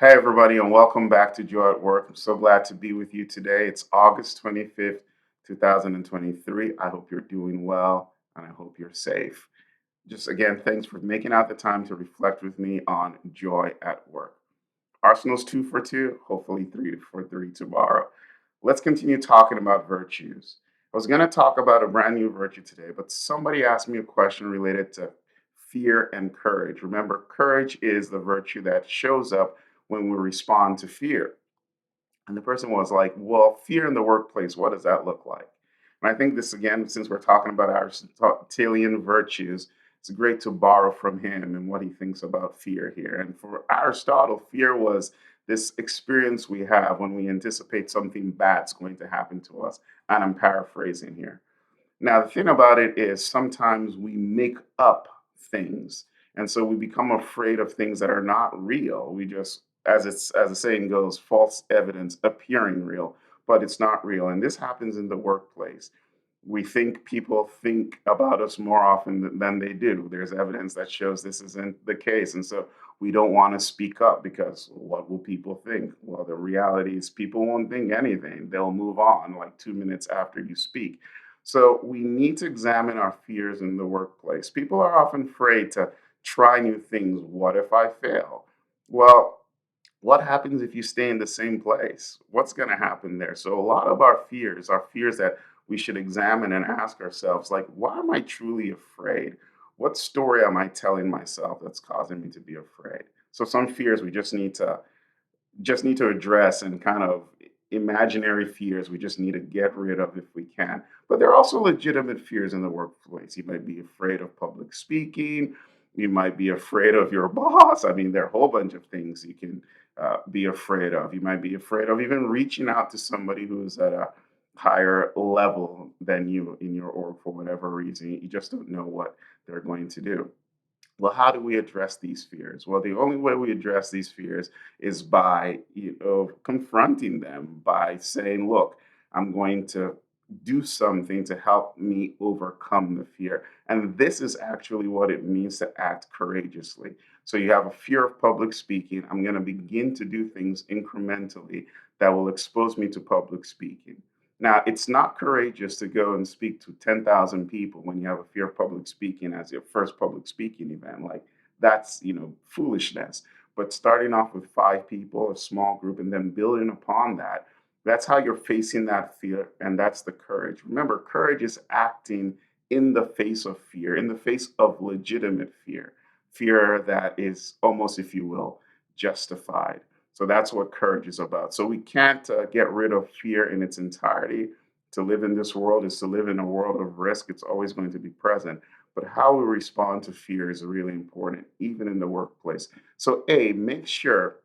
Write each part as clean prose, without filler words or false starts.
Hey, everybody, and welcome back to Joy at Work. I'm so glad to be with you today. It's August 25th, 2023. I hope you're doing well and I hope you're safe. Just again, thanks for making out the time to reflect with me on Joy at Work. Arsenal's 2 for 2, hopefully 3 for 3 tomorrow. Let's continue talking about virtues. I was going to talk about a brand new virtue today, but somebody asked me a question related to fear and courage. Remember, courage is the virtue that shows up when we respond to fear. And the person was like, well, fear in the workplace, what does that look like? And I think this, again, since we're talking about Aristotelian virtues, it's great to borrow from him and what he thinks about fear here. And for Aristotle, fear was this experience we have when we anticipate something bad's going to happen to us. And I'm paraphrasing here. Now, the thing about it is sometimes we make up things. And so we become afraid of things that are not real. We just, as the saying goes, false evidence appearing real, but it's not real. And this happens in the workplace. We think people think about us more often than they do. There's evidence that shows this isn't the case. And so we don't want to speak up because what will people think? Well, the reality is people won't think anything. They'll move on like 2 minutes after you speak. So we need to examine our fears in the workplace. People are often afraid to try new things. What if I fail? Well, what happens if you stay in the same place? What's going to happen there? So, a lot of our fears are fears that we should examine and ask ourselves, like, why am I truly afraid? What story am I telling myself that's causing me to be afraid? So, some fears we just need to address and kind of imaginary fears we just need to get rid of if we can. But there are also legitimate fears in the workplace. You might be afraid of public speaking. You might be afraid of your boss. I mean, there are a whole bunch of things you can be afraid of. You might be afraid of even reaching out to somebody who's at a higher level than you in your org for whatever reason. You just don't know what they're going to do. Well, how do we address these fears? Well, the only way we address these fears is by, confronting them, by saying, look, I'm going to do something to help me overcome the fear. And this is actually what it means to act courageously. So you have a fear of public speaking. I'm going to begin to do things incrementally that will expose me to public speaking. Now, it's not courageous to go and speak to 10,000 people when you have a fear of public speaking as your first public speaking event. Like, that's, foolishness. But starting off with 5 people, a small group, and then building upon that, that's how you're facing that fear. And that's the courage. Remember, courage is acting in the face of fear, in the face of legitimate fear, fear that is almost, if you will, justified. So that's what courage is about. So we can't get rid of fear in its entirety. To live in this world is to live in a world of risk. It's always going to be present. But how we respond to fear is really important, even in the workplace. So, A, make sure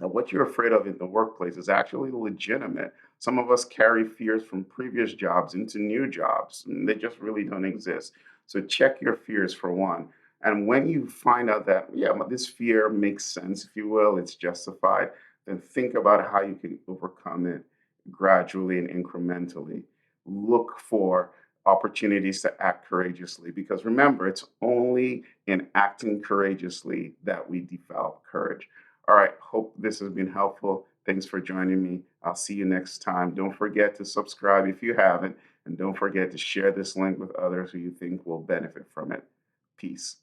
that what you're afraid of in the workplace is actually legitimate. Some of us carry fears from previous jobs into new jobs, and they just really don't exist. So check your fears for one. And when you find out that, yeah, but this fear makes sense, if you will, it's justified, then think about how you can overcome it gradually and incrementally. Look for opportunities to act courageously because remember, it's only in acting courageously that we develop courage. All right. Hope this has been helpful. Thanks for joining me. I'll see you next time. Don't forget to subscribe if you haven't. And don't forget to share this link with others who you think will benefit from it. Peace.